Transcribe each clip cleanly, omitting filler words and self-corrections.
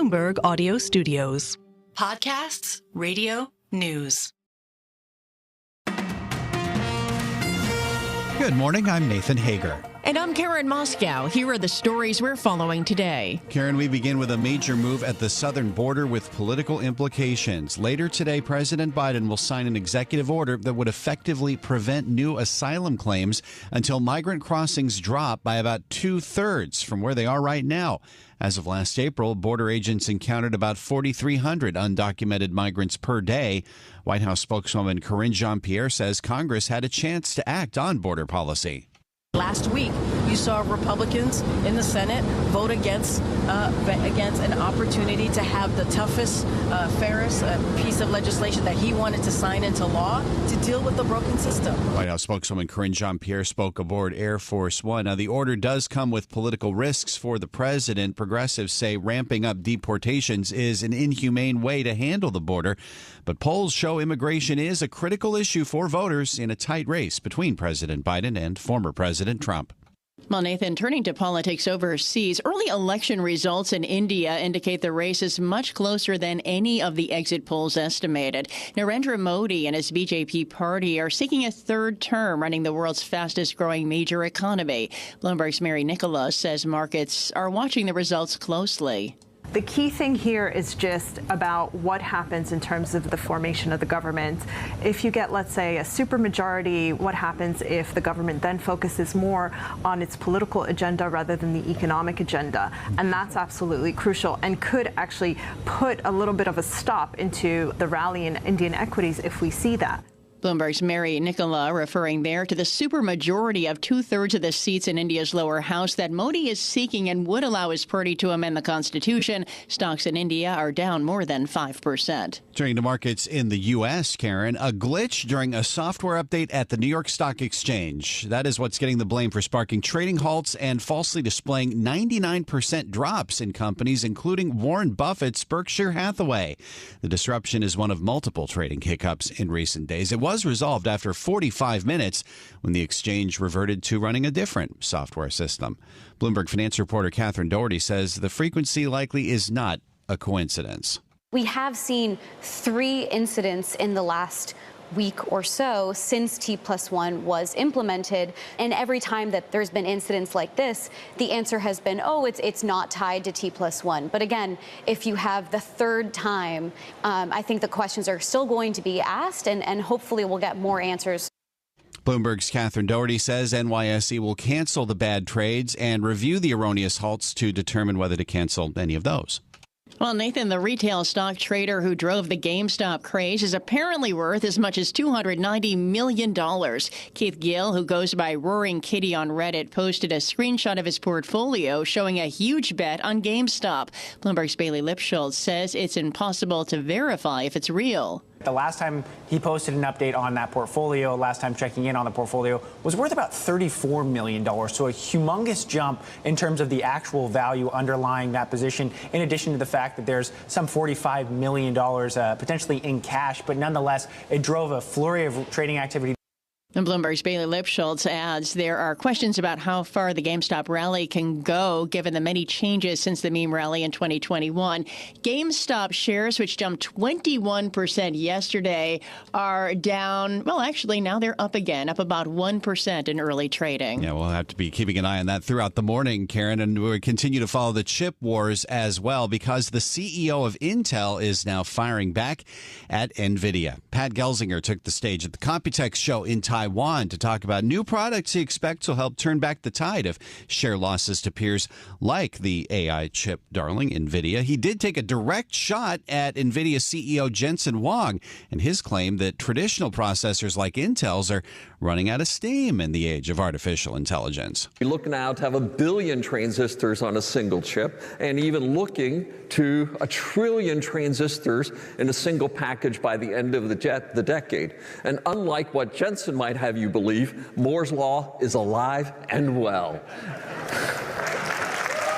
Bloomberg Audio Studios. Podcasts, radio, news. Good morning, I'm Nathan Hager. And I'm Karen Moscow. Here are the stories we're following today. Karen, we begin with a major move at the southern border with political implications. Later today, President Biden will sign an executive order that would effectively prevent new asylum claims until migrant crossings drop by about 2/3 from where they are right now. As of last April, border agents encountered about 4,300 undocumented migrants per day. White House spokeswoman Karine Jean-Pierre says Congress had a chance to act on border policy. Last week, you saw Republicans in the Senate vote against an opportunity to have the toughest, fairest piece of legislation that he wanted to sign into law to deal with the broken system. White House spokeswoman Karine Jean-Pierre spoke aboard Air Force One. Now, the order does come with political risks for the president. Progressives say ramping up deportations is an inhumane way to handle the border. But polls show immigration is a critical issue for voters in a tight race between President Biden and former President Trump. Well, Nathan, turning to politics overseas, early election results in India indicate the race is much closer than any of the exit polls estimated. Narendra Modi and his BJP party are seeking a third term running the world's fastest growing major economy. Bloomberg's Mary Nicholas says markets are watching the results closely. The key thing here is just about what happens in terms of the formation of the government. If you get, let's say, a supermajority, what happens if the government then focuses more on its political agenda rather than the economic agenda? And that's absolutely crucial and could actually put a little bit of a stop into the rally in Indian equities if we see that. Bloomberg's Mary Nicola referring there to the supermajority of 2/3 of the seats in India's lower house that Modi is seeking and would allow his party to amend the constitution. Stocks in India are down more than 5%. Turning to markets in the U.S., Karen, a glitch during a software update at the New York Stock Exchange. That is what's getting the blame for sparking trading halts and falsely displaying 99% drops in companies, including Warren Buffett's Berkshire Hathaway. The disruption is one of multiple trading hiccups in recent days. It was resolved after 45 minutes when the exchange reverted to running a different software system. Bloomberg finance reporter Catherine Doherty says the frequency likely is not a coincidence. We have seen 3 incidents in the last week or so since T+1 was implemented. And every time that there's been incidents like this, the answer has been, oh, it's not tied to T+1. But again, if you have the third time, I think the questions are still going to be asked, and hopefully we'll get more answers. Bloomberg's Catherine Doherty says NYSE will cancel the bad trades and review the erroneous halts to determine whether to cancel any of those. Well, Nathan, the retail stock trader who drove the GameStop craze is apparently worth as much as $290 million. Keith Gill, who goes by Roaring Kitty on Reddit, posted a screenshot of his portfolio showing a huge bet on GameStop. Bloomberg's Bailey Lipschultz says it's impossible to verify if it's real. The last time he posted an update on that portfolio, last time checking in on the portfolio, was worth about $34 million. So a humongous jump in terms of the actual value underlying that position, in addition to the fact that there's some $45 million potentially in cash. But nonetheless, it drove a flurry of trading activity. And Bloomberg's Bailey Lipschultz adds there are questions about how far the GameStop rally can go, given the many changes since the meme rally in 2021. GameStop shares, which jumped 21% yesterday, are down. Well, actually, now they're up again, up about 1% in early trading. Yeah, we'll have to be keeping an eye on that throughout the morning, Karen, and we'll continue to follow the chip wars as well, because the CEO of Intel is now firing back at Nvidia. Pat Gelsinger took the stage at the Computex show in Taiwan to talk about new products he expects will help turn back the tide of share losses to peers like the AI chip darling Nvidia. He did take a direct shot at Nvidia CEO Jensen Huang and his claim that traditional processors like Intel's are running out of steam in the age of artificial intelligence. We look now to have 1 billion transistors on a single chip, and even looking to 1 trillion transistors in a single package by the end of the decade. And unlike what Jensen might have you believe, Moore's Law is alive and well.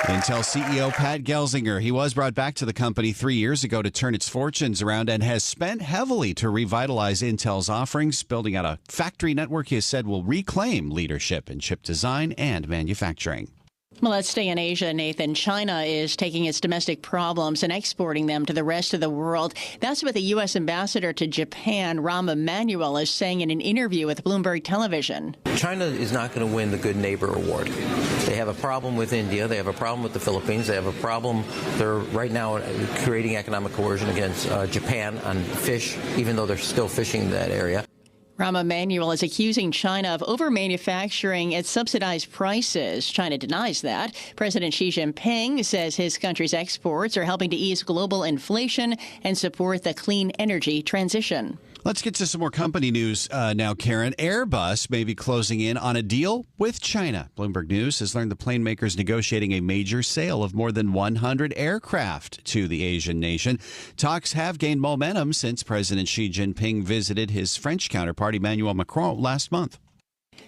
Intel CEO Pat Gelsinger, he was brought back to the company 3 years ago to turn its fortunes around and has spent heavily to revitalize Intel's offerings, building out a factory network he has said will reclaim leadership in chip design and manufacturing. Well, let's stay in Asia, Nathan. China is taking its domestic problems and exporting them to the rest of the world. That's what the U.S. ambassador to Japan, Rahm Emanuel, is saying in an interview with Bloomberg Television. China is not going to win the Good Neighbor Award. They have a problem with India. They have a problem with the Philippines. They have a problem. They're right now creating economic coercion against Japan on fish, even though they're still fishing in that area. Rahm Emanuel is accusing China of over-manufacturing at subsidized prices. China denies that. President Xi Jinping says his country's exports are helping to ease global inflation and support the clean energy transition. Let's get to some more company news now, Karen. Airbus may be closing in on a deal with China. Bloomberg News has learned the plane maker is negotiating a major sale of more than 100 aircraft to the Asian nation. Talks have gained momentum since President Xi Jinping visited his French counterpart, Emmanuel Macron, last month.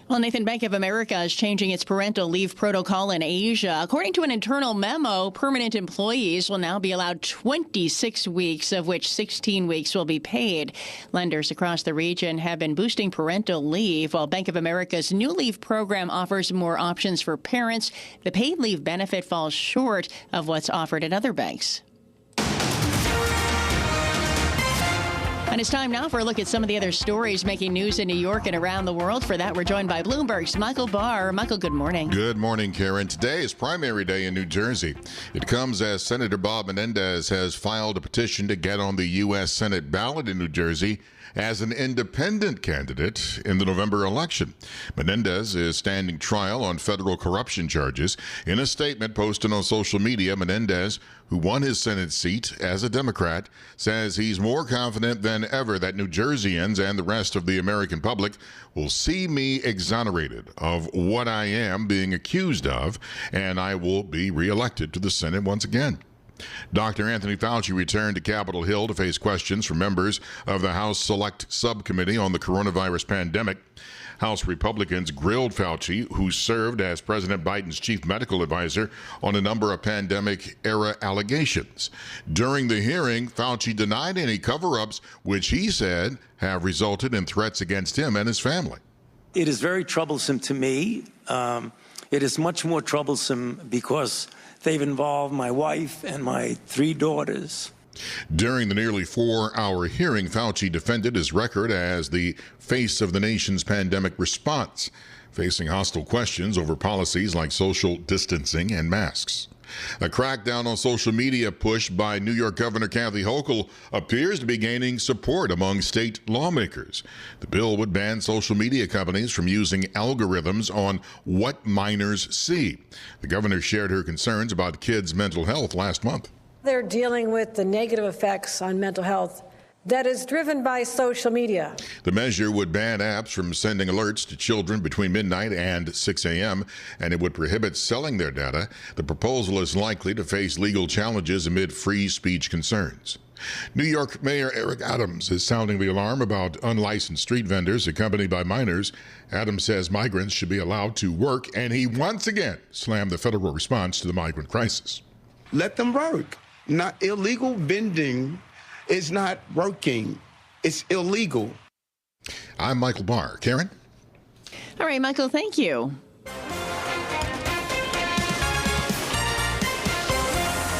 Well, Nathan, Bank of America is changing its parental leave protocol in Asia. According to an internal memo, permanent employees will now be allowed 26 weeks, of which 16 weeks will be paid. Lenders across the region have been boosting parental leave, while Bank of America's new leave program offers more options for parents. The paid leave benefit falls short of what's offered at other banks. And it's time now for a look at some of the other stories making news in New York and around the world. For that, we're joined by Bloomberg's Michael Barr. Michael, good morning. Good morning, Karen. Today is primary day in New Jersey. It comes as Senator Bob Menendez has filed a petition to get on the U.S. Senate ballot in New Jersey as an independent candidate in the November election. Menendez is standing trial on federal corruption charges. In a statement posted on social media, Menendez, who won his Senate seat as a Democrat, says he's more confident than ever that New Jerseyans and the rest of the American public will see me exonerated of what I am being accused of, and I will be reelected to the Senate once again. Dr. Anthony Fauci returned to Capitol Hill to face questions from members of the House Select Subcommittee on the coronavirus pandemic. House Republicans grilled Fauci, who served as President Biden's chief medical advisor, on a number of pandemic-era allegations. During the hearing, Fauci denied any cover-ups, which he said have resulted in threats against him and his family. It is very troublesome to me. It is much more troublesome because they've involved my wife and my 3 daughters. During the nearly 4-hour hearing, Fauci defended his record as the face of the nation's pandemic response, facing hostile questions over policies like social distancing and masks. A crackdown on social media push by New York Governor Kathy Hochul appears to be gaining support among state lawmakers. The bill would ban social media companies from using algorithms on what minors see. The governor shared her concerns about kids' mental health last month. They're dealing with the negative effects on mental health that is driven by social media. The measure would ban apps from sending alerts to children between midnight and 6 a.m., and it would prohibit selling their data. The proposal is likely to face legal challenges amid free speech concerns. New York Mayor Eric Adams is sounding the alarm about unlicensed street vendors accompanied by minors. Adams says migrants should be allowed to work, and he once again slammed the federal response to the migrant crisis. Let them work. Not illegal vending is not working. It's illegal. I'm Michael Barr. Karen? All right, Michael, thank you.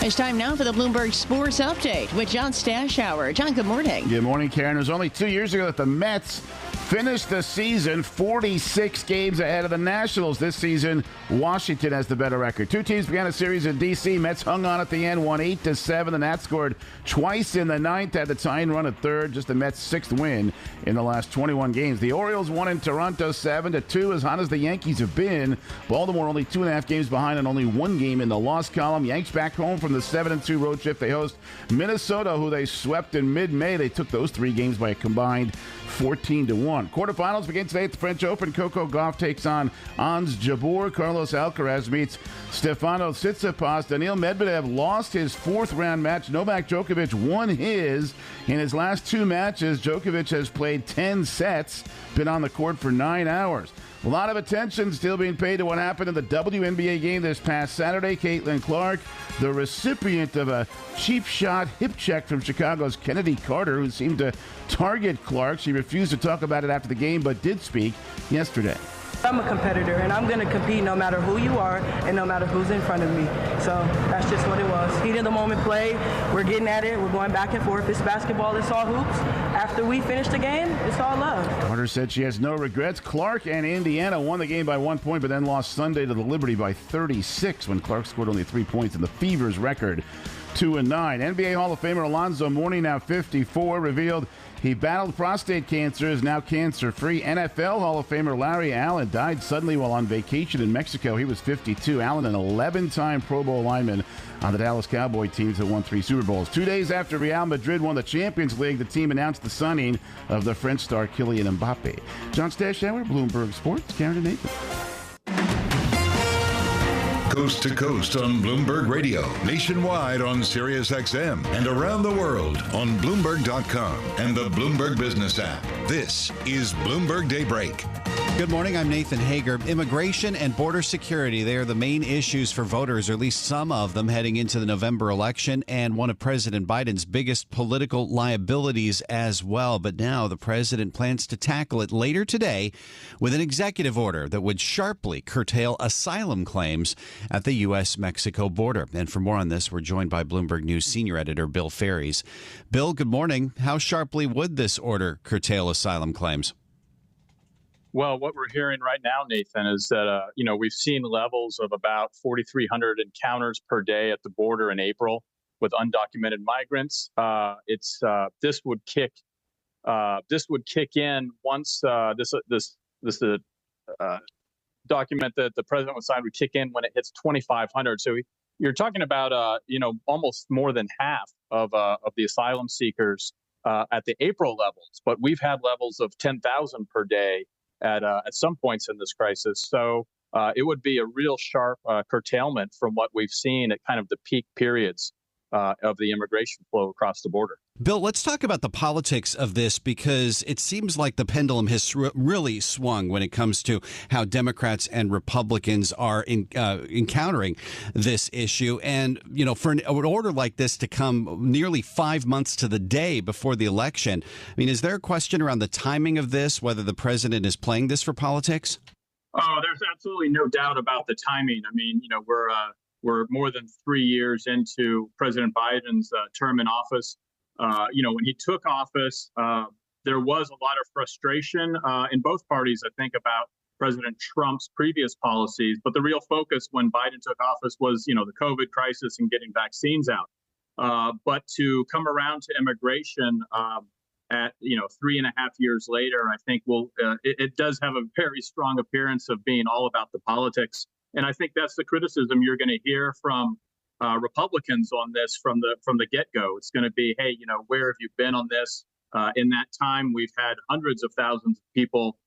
It's time now for the Bloomberg Sports Update with John Stashower. John, good morning. Good morning, Karen. It was only 2 years ago that the Mets finished the season 46 games ahead of the Nationals. This season, Washington has the better record. 2 teams began a series in D.C. Mets hung on at the end, won 8-7. The Nats scored twice in the 9th, had the tying run at third, just the Mets' 6th win in the last 21 games. The Orioles won in Toronto 7-2, as hot as the Yankees have been. Baltimore only 2.5 games behind and only 1 game in the loss column. Yanks back home from the 7-2 road trip. They host Minnesota, who they swept in mid-May. They took those 3 games by a combined 14-1. Quarterfinals begin today at the French Open. Coco Gauff takes on Ons Jabeur. Carlos Alcaraz meets Stefano Tsitsipas. Daniil Medvedev lost his 4th-round match. Novak Djokovic won his. In his last 2 matches, Djokovic has played 10 sets, been on the court for 9 hours. A lot of attention still being paid to what happened in the WNBA game this past Saturday. Caitlin Clark, the recipient of a cheap shot hip check from Chicago's Kennedy Carter, who seemed to target Clark. She refused to talk about it after the game, but did speak yesterday. I'm a competitor, and I'm going to compete no matter who you are and no matter who's in front of me. So that's just what it was. Heat of the moment play. We're getting at it. We're going back and forth. It's basketball. It's all hoops. After we finish the game, it's all love. Carter said she has no regrets. Clark and Indiana won the game by 1 point, but then lost Sunday to the Liberty by 36 when Clark scored only 3 points in the Fever's record 2-9. NBA Hall of Famer Alonzo Mourning, now 54, revealed he battled prostate cancer, is now cancer-free. NFL Hall of Famer Larry Allen died suddenly while on vacation in Mexico. He was 52. Allen, an 11-time Pro Bowl lineman on the Dallas Cowboy teams that won 3 Super Bowls. 2 days after Real Madrid won the Champions League, the team announced the signing of the French star Kylian Mbappe. John Stashauer, Bloomberg Sports, Karen and Nathan. Coast to coast on Bloomberg Radio, nationwide on Sirius XM, and around the world on Bloomberg.com and the Bloomberg Business app. This is Bloomberg Daybreak. Good morning, I'm Nathan Hager. Immigration and border security, they are the main issues for voters, or at least some of them, heading into the November election, and one of President Biden's biggest political liabilities as well. But now the president plans to tackle it later today with an executive order that would sharply curtail asylum claims at the U.S.-Mexico border. And for more on this, we're joined by Bloomberg News senior editor Bill Ferries. Bill, good morning. How sharply would this order curtail asylum claims? Well, what we're hearing right now, Nathan, is that, we've seen levels of about 4,300 encounters per day at the border in April with undocumented migrants. This would kick in once this document that the president would sign would kick in when it hits 2,500. So you're talking about, almost more than half of the asylum seekers at the April levels. But we've had levels of 10,000 per day at some points in this crisis. So it would be a real sharp curtailment from what we've seen at kind of the peak periods of the immigration flow across the border. Bill, let's talk about the politics of this, because it seems like the pendulum has really swung when it comes to how Democrats and Republicans are encountering this issue. And, for an order like this to come nearly 5 months to the day before the election, I mean, is there a question around the timing of this, whether the president is playing this for politics? Oh, there's absolutely no doubt about the timing. I mean, we're more than 3 years into President Biden's term in office. When he took office, there was a lot of frustration in both parties, I think, about President Trump's previous policies. But the real focus when Biden took office was, the COVID crisis and getting vaccines out. But to come around to immigration at 3.5 years later, I think it does have a very strong appearance of being all about the politics. And I think that's the criticism you're going to hear from Republicans on this from the get-go. It's going to be, hey, where have you been on this? In that time, we've had hundreds of thousands of people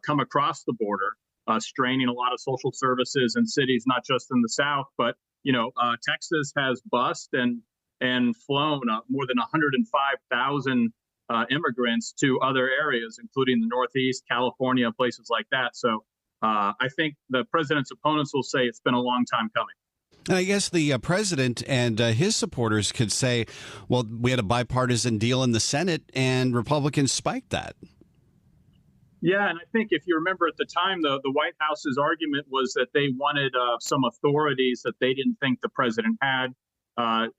come across the border, straining a lot of social services in cities, not just in the South, but Texas has bused and flown more than 105,000 immigrants to other areas, including the Northeast, California, places like that. So I think the president's opponents will say it's been a long time coming. And I guess the president and his supporters could say, well, we had a bipartisan deal in the Senate and Republicans spiked that. Yeah, and I think if you remember at the time, the White House's argument was that they wanted some authorities that they didn't think the president had.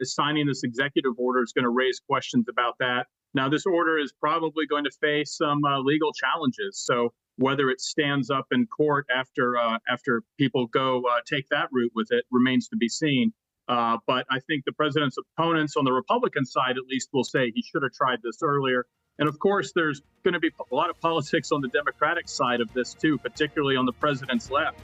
Signing this executive order is going to raise questions about that. Now, this order is probably going to face some legal challenges. So whether it stands up in court after people go take that route with it remains to be seen. But I think the president's opponents on the Republican side, at least, will say he should have tried this earlier. And of course, there's going to be a lot of politics on the Democratic side of this, too, particularly on the president's left,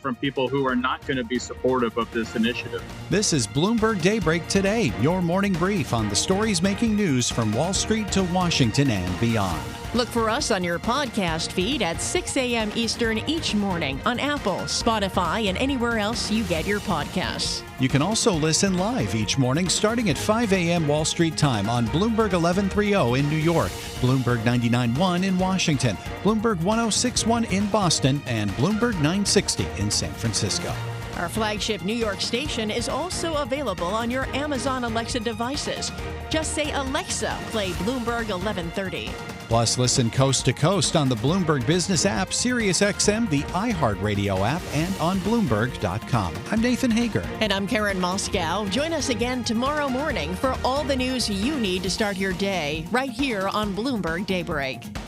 from people who are not going to be supportive of this initiative. This is Bloomberg Daybreak Today, your morning brief on the stories making news from Wall Street to Washington and beyond. Look for us on your podcast feed at 6 a.m. Eastern each morning on Apple, Spotify, and anywhere else you get your podcasts. You can also listen live each morning starting at 5 a.m. Wall Street time on Bloomberg 1130 in New York, Bloomberg 99.1 in Washington, Bloomberg 106.1 in Boston, and Bloomberg 960 in San Francisco. Our flagship New York station is also available on your Amazon Alexa devices. Just say, Alexa, play Bloomberg 1130. Plus, listen coast to coast on the Bloomberg Business app, Sirius XM, the iHeartRadio app, and on Bloomberg.com. I'm Nathan Hager. And I'm Karen Moscow. Join us again tomorrow morning for all the news you need to start your day right here on Bloomberg Daybreak.